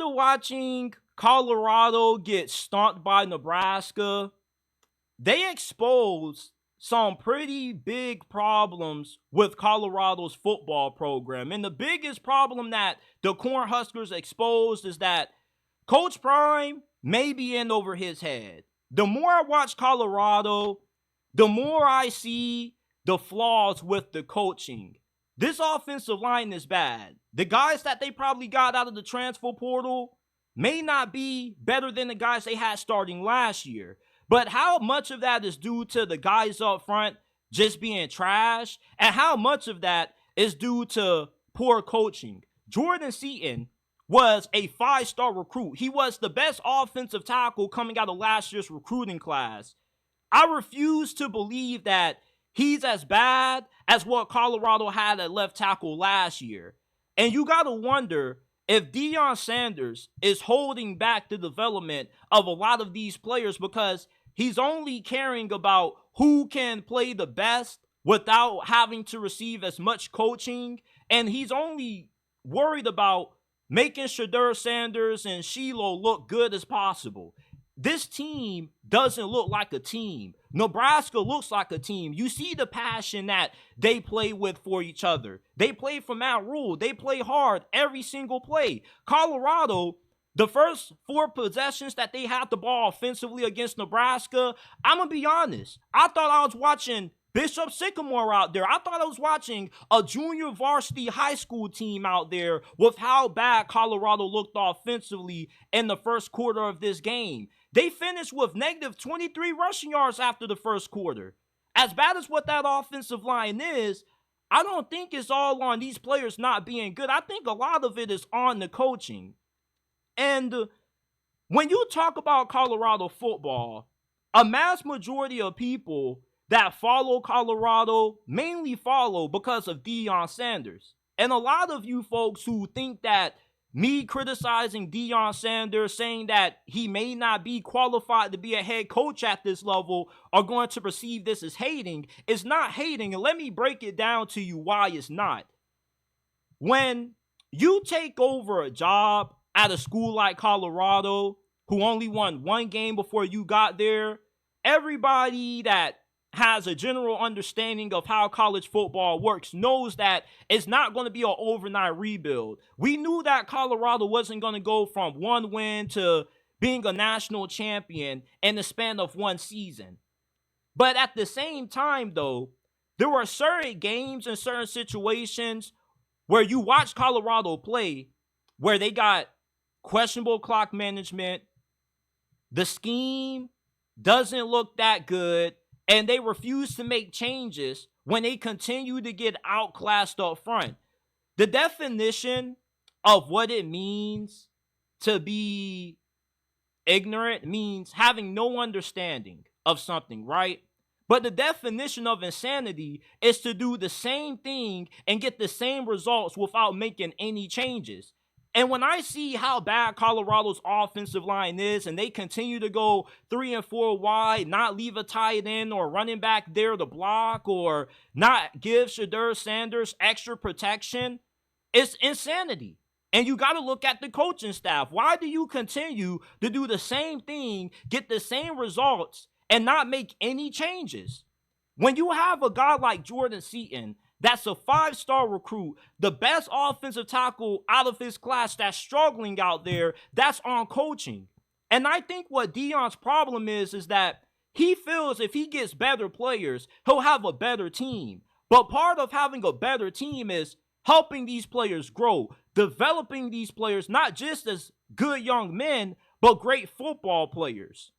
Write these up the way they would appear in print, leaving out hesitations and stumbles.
after watching Colorado get stomped by Nebraska, they exposed some pretty big problems with Colorado's football program. And the biggest problem that the Cornhuskers exposed is that Coach Prime may be in over his head. The more I watch Colorado, the more I see the flaws with the coaching. This offensive line is bad. The guys that they probably got out of the transfer portal may not be better than the guys they had starting last year. But how much of that is due to the guys up front just being trash? And how much of that is due to poor coaching? Jordan Seaton was a 5-star recruit. He was the best offensive tackle coming out of last year's recruiting class. I refuse to believe that he's as bad as what Colorado had at left tackle last year. And you got to wonder if Deion Sanders is holding back the development of a lot of these players because he's only caring about who can play the best without having to receive as much coaching. And he's only worried about making Deion Sanders and Shiloh look good as possible. This team doesn't look like a team. Nebraska looks like a team. You see the passion that they play with for each other. They play for Matt Rule. They play hard every single play. Colorado, the first 4 possessions that they had the ball offensively against Nebraska, I'm going to be honest. I thought I was watching Bishop Sycamore out there. I thought I was watching a junior varsity high school team out there with how bad Colorado looked offensively in the first quarter of this game. They finished with negative 23 rushing yards after the first quarter. As bad as what that offensive line is, I don't think it's all on these players not being good. I think a lot of it is on the coaching. And when you talk about Colorado football, a mass majority of people that follow Colorado mainly follow because of Deion Sanders. And a lot of you folks who think that me criticizing Deion Sanders, saying that he may not be qualified to be a head coach at this level, are going to perceive this as hating. It's not hating, and let me break it down to you why it's not. When you take over a job at a school like Colorado, who only won 1 game before you got there, everybody that has a general understanding of how college football works knows that it's not going to be an overnight rebuild. We knew that Colorado wasn't going to go from 1 win to being a national champion in the span of 1 season. But at the same time, though, there were certain games and certain situations where you watch Colorado play where they got questionable clock management, the scheme doesn't look that good, and they refuse to make changes when they continue to get outclassed up front. The definition of what it means to be ignorant means having no understanding of something, right? But the definition of insanity is to do the same thing and get the same results without making any changes. And when I see how bad Colorado's offensive line is and they continue to go 3 and 4 wide, not leave a tight end or running back there to block or not give Deion Sanders extra protection, it's insanity. And you got to look at the coaching staff. Why do you continue to do the same thing, get the same results, and not make any changes? When you have a guy like Jordan Seaton, that's a 5-star recruit, the best offensive tackle out of his class that's struggling out there, that's on coaching. And I think what Deion's problem is that he feels if he gets better players, he'll have a better team. But part of having a better team is helping these players grow, developing these players not just as good young men, but great football players.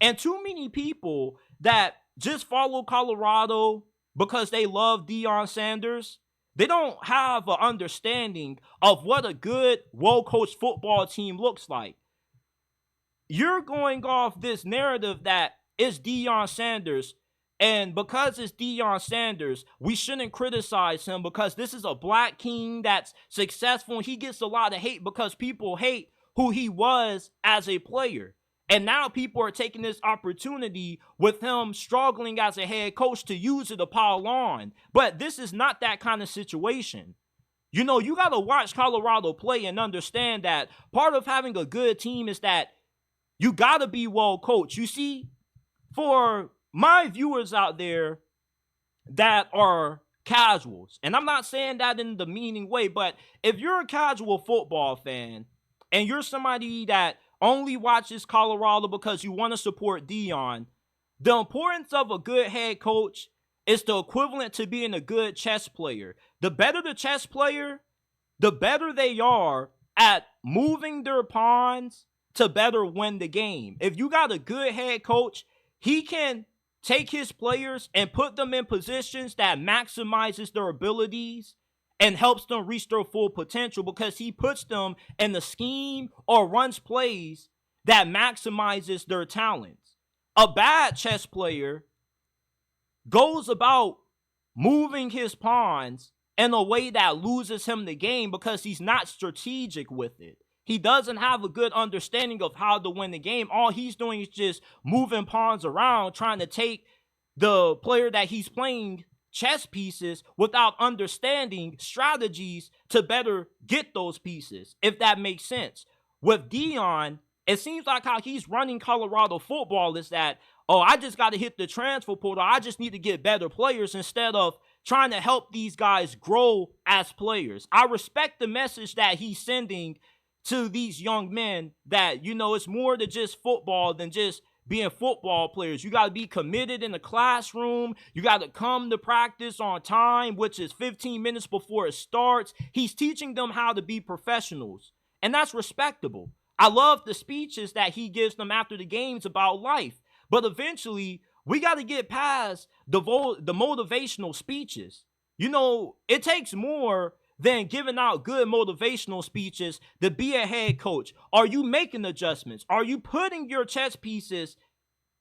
And too many people that just follow Colorado because they love Deion Sanders, they don't have an understanding of what a good, well-coached football team looks like. You're going off this narrative that it's Deion Sanders, and because it's Deion Sanders, we shouldn't criticize him because this is a black king that's successful, and he gets a lot of hate because people hate who he was as a player. And now people are taking this opportunity with him struggling as a head coach to use it to pile on. But this is not that kind of situation. You know, you got to watch Colorado play and understand that part of having a good team is that you got to be well coached. You see, for my viewers out there that are casuals, and I'm not saying that in the meaning way, but if you're a casual football fan and you're somebody that only watches Colorado because you want to support Deion, the importance of a good head coach is the equivalent to being a good chess player. The better the chess player, the better they are at moving their pawns to better win the game. If you got a good head coach, he can take his players and put them in positions that maximizes their abilities and helps them reach their full potential because he puts them in the scheme or runs plays that maximizes their talents. A bad chess player goes about moving his pawns in a way that loses him the game because he's not strategic with it. He doesn't have a good understanding of how to win the game. All he's doing is just moving pawns around, trying to take the player that he's playing chess pieces without understanding strategies to better get those pieces, if that makes sense. With Deion, it seems like how he's running Colorado football is that, oh, I just got to hit the transfer portal. I just need to get better players instead of trying to help these guys grow as players. I respect the message that he's sending to these young men that, you know, it's more than just football than just being football players. You got to be committed in the classroom. You got to come to practice on time, which is 15 minutes before it starts. He's teaching them how to be professionals, and that's respectable. I love the speeches that he gives them after the games about life, but eventually we got to get past the motivational speeches. You know, it takes more than giving out good motivational speeches to be a head coach. Are you making adjustments? Are you putting your chess pieces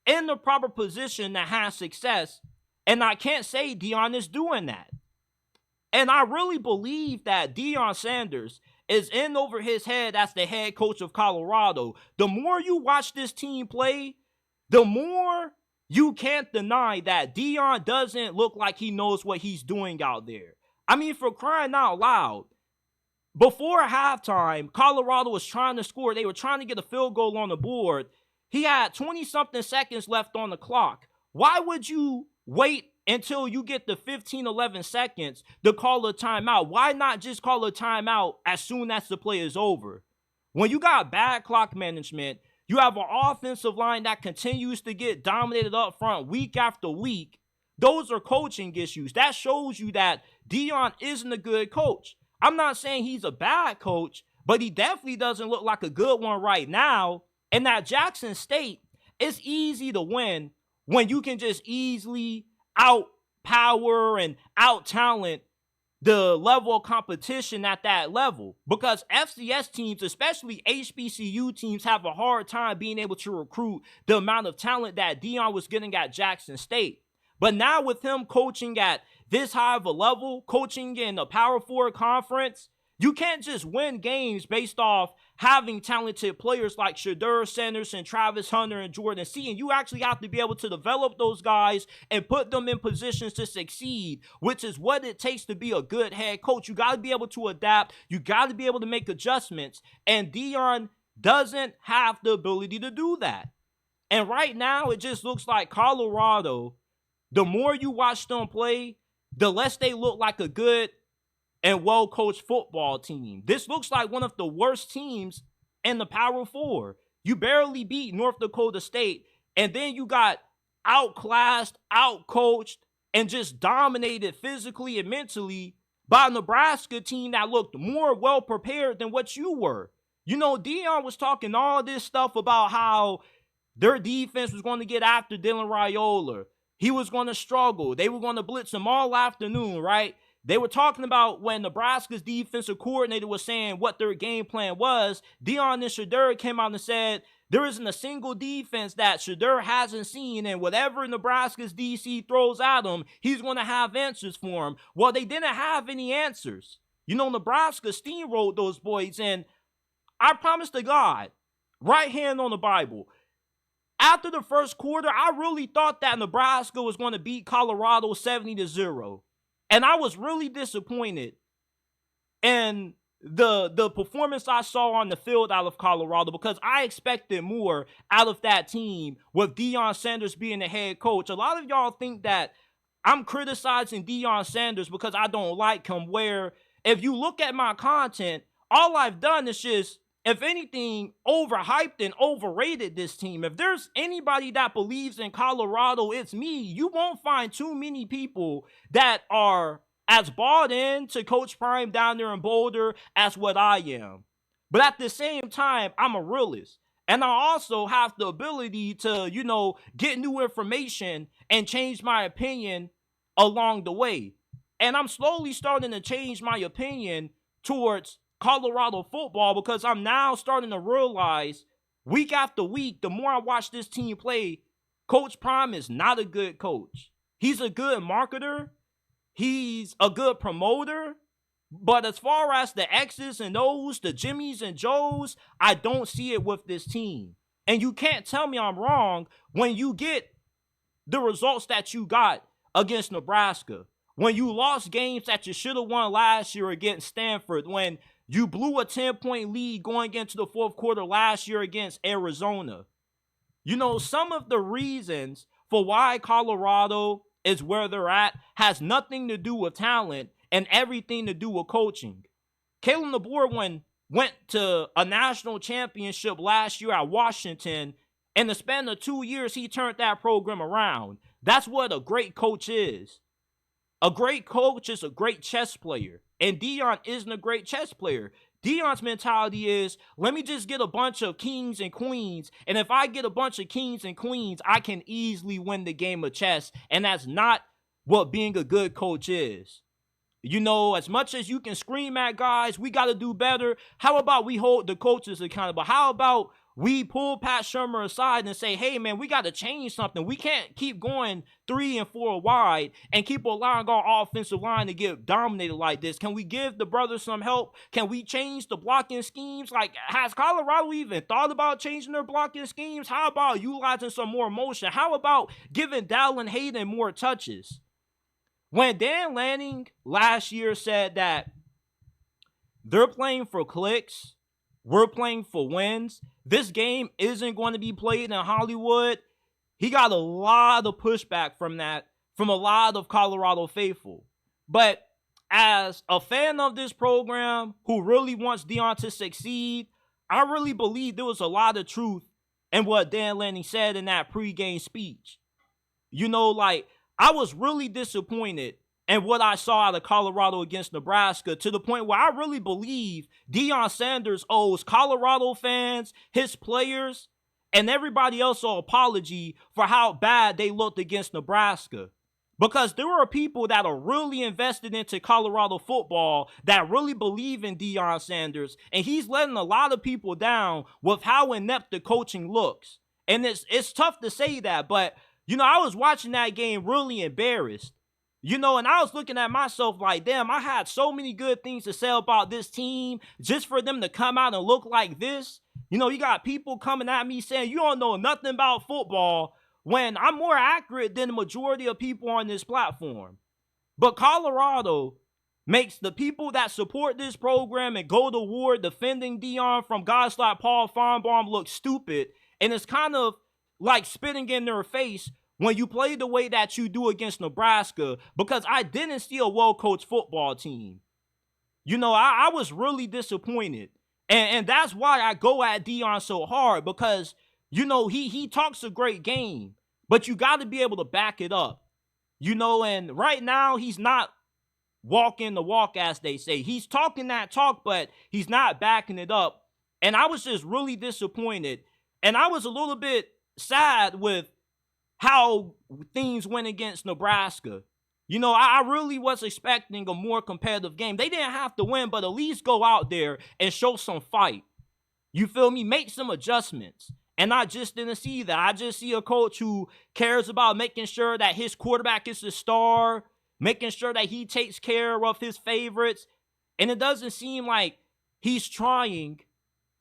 in the proper position that has success? And I can't say Deion is doing that. And I really believe that Deion Sanders is in over his head as the head coach of Colorado. The more you watch this team play, the more you can't deny that Deion doesn't look like he knows what he's doing out there. I mean, for crying out loud, before halftime, Colorado was trying to score. They were trying to get a field goal on the board. He had 20-something seconds left on the clock. Why would you wait until you get the 11 seconds to call a timeout? Why not just call a timeout as soon as the play is over? When you got bad clock management, you have an offensive line that continues to get dominated up front week after week. Those are coaching issues. That shows you that Deion isn't a good coach. I'm not saying he's a bad coach, but he definitely doesn't look like a good one right now. And at Jackson State, it's easy to win when you can just easily outpower and out-talent the level of competition at that level. Because FCS teams, especially HBCU teams, have a hard time being able to recruit the amount of talent that Deion was getting at Jackson State. But now with him coaching at this high of a level, coaching in a Power 4 conference, you can't just win games based off having talented players like Deion Sanders and Travis Hunter and Jordan C. And you actually have to be able to develop those guys and put them in positions to succeed, which is what it takes to be a good head coach. You got to be able to adapt. You got to be able to make adjustments. And Deion doesn't have the ability to do that. And right now, it just looks like Colorado, the more you watch them play, the less they look like a good and well-coached football team. This looks like one of the worst teams in the Power 4. You barely beat North Dakota State, and then you got outclassed, outcoached, and just dominated physically and mentally by a Nebraska team that looked more well-prepared than what you were. You know, Deion was talking all this stuff about how their defense was going to get after Dylan Raiola. He was going to struggle. They were going to blitz him all afternoon, right? They were talking about when Nebraska's defensive coordinator was saying what their game plan was. Deion and Shedeur came out and said there isn't a single defense that Shedeur hasn't seen, and whatever Nebraska's DC throws at him, he's going to have answers for him. Well, they didn't have any answers. You know, Nebraska steamrolled those boys, and I promise to God, right hand on the Bible, after the first quarter, I really thought that Nebraska was going to beat Colorado 70-0. And I was really disappointed And the performance I saw on the field out of Colorado, because I expected more out of that team with Deion Sanders being the head coach. A lot of y'all think that I'm criticizing Deion Sanders because I don't like him, where if you look at my content, all I've done is just, if anything, overhyped and overrated this team. If there's anybody that believes in Colorado, it's me. You won't find too many people that are as bought in to Coach Prime down there in Boulder as what I am. But at the same time, I'm a realist. And I also have the ability to, get new information and change my opinion along the way. And I'm slowly starting to change my opinion towards Colorado football, because I'm now starting to realize week after week, the more I watch this team play, Coach Prime is not a good coach. He's a good marketer. He's a good promoter. But as far as the X's and O's, the Jimmys and Joes, I don't see it with this team. And you can't tell me I'm wrong when you get the results that you got against Nebraska, when you lost games that you should have won last year against Stanford, when you blew a 10-point lead going into the fourth quarter last year against Arizona. Some of the reasons for why Colorado is where they're at has nothing to do with talent and everything to do with coaching. Kalen DeBoer went to a national championship last year at Washington. In the span of 2 years, he turned that program around. That's what a great coach is. A great coach is a great chess player. And Deion isn't a great chess player. Deion's mentality is, let me just get a bunch of kings and queens. And if I get a bunch of kings and queens, I can easily win the game of chess. And that's not what being a good coach is. As much as you can scream at guys, we got to do better. How about we hold the coaches accountable? How about we pull Pat Shurmur aside and say, hey, man, we got to change something. We can't keep going 3 and 4 wide and keep allowing our offensive line to get dominated like this. Can we give the brothers some help? Can we change the blocking schemes? Like, has Colorado even thought about changing their blocking schemes? How about utilizing some more motion? How about giving Dallin Hayden more touches? When Dan Lanning last year said that they're playing for clicks, we're playing for wins, this game isn't going to be played in Hollywood, he got a lot of pushback from that, from a lot of Colorado faithful. But as a fan of this program who really wants Deion to succeed, I really believe there was a lot of truth in what Dan Lanning said in that pregame speech. I was really disappointed in what I saw out of Colorado against Nebraska, to the point where I really believe Deion Sanders owes Colorado fans, his players, and everybody else an apology for how bad they looked against Nebraska. Because there are people that are really invested into Colorado football that really believe in Deion Sanders, and he's letting a lot of people down with how inept the coaching looks. And it's tough to say that, but I was watching that game really embarrassed. And I was looking at myself like, damn, I had so many good things to say about this team just for them to come out and look like this. You got people coming at me saying, you don't know nothing about football, when I'm more accurate than the majority of people on this platform. But Colorado makes the people that support this program and go to war defending Deion from guys like Paul Feinbaum look stupid. And it's kind of like spitting in their face when you play the way that you do against Nebraska, because I didn't see a well-coached football team. I was really disappointed. And that's why I go at Deion so hard, because, he talks a great game, but you got to be able to back it up. And right now he's not walking the walk, as they say. He's talking that talk, but he's not backing it up. And I was just really disappointed. And I was a little bit sad with how things went against Nebraska. I really was expecting a more competitive game. They didn't have to win, but at least go out there and show some fight. You feel me? Make some adjustments. And I just didn't see that. I just see a coach who cares about making sure that his quarterback is the star, making sure that he takes care of his favorites. And it doesn't seem like he's trying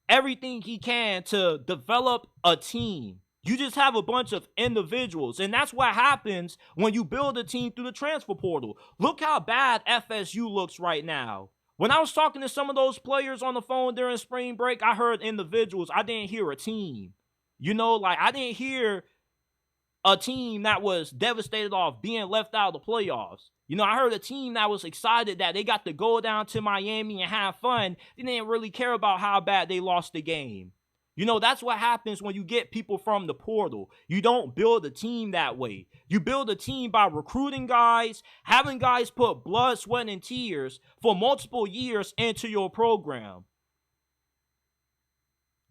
everything he can to develop a team. You just have a bunch of individuals, and that's what happens when you build a team through the transfer portal. Look how bad FSU looks right now. When I was talking to some of those players on the phone during spring break, I heard individuals. I didn't hear a team. Like I didn't hear a team that was devastated off being left out of the playoffs. I heard a team that was excited that they got to go down to Miami and have fun. They didn't really care about how bad they lost the game. That's what happens when you get people from the portal. You don't build a team that way. You build a team by recruiting guys, having guys put blood, sweat, and tears for multiple years into your program.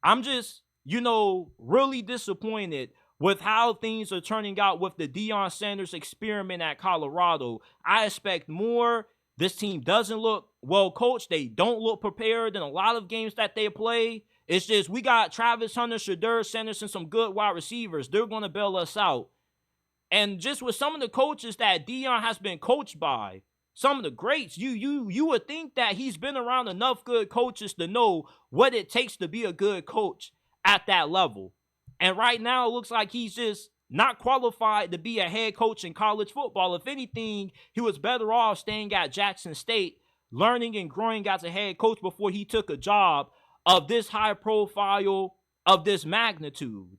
I'm just, really disappointed with how things are turning out with the Deion Sanders experiment at Colorado. I expect more. This team doesn't look well coached. They don't look prepared in a lot of games that they play. It's just we got Travis Hunter, Shedeur Sanders, and some good wide receivers. They're going to bail us out. And just with some of the coaches that Deion has been coached by, some of the greats, you would think that he's been around enough good coaches to know what it takes to be a good coach at that level. And right now, it looks like he's just not qualified to be a head coach in college football. If anything, he was better off staying at Jackson State, learning and growing as a head coach before he took a job of this high profile, of this magnitude.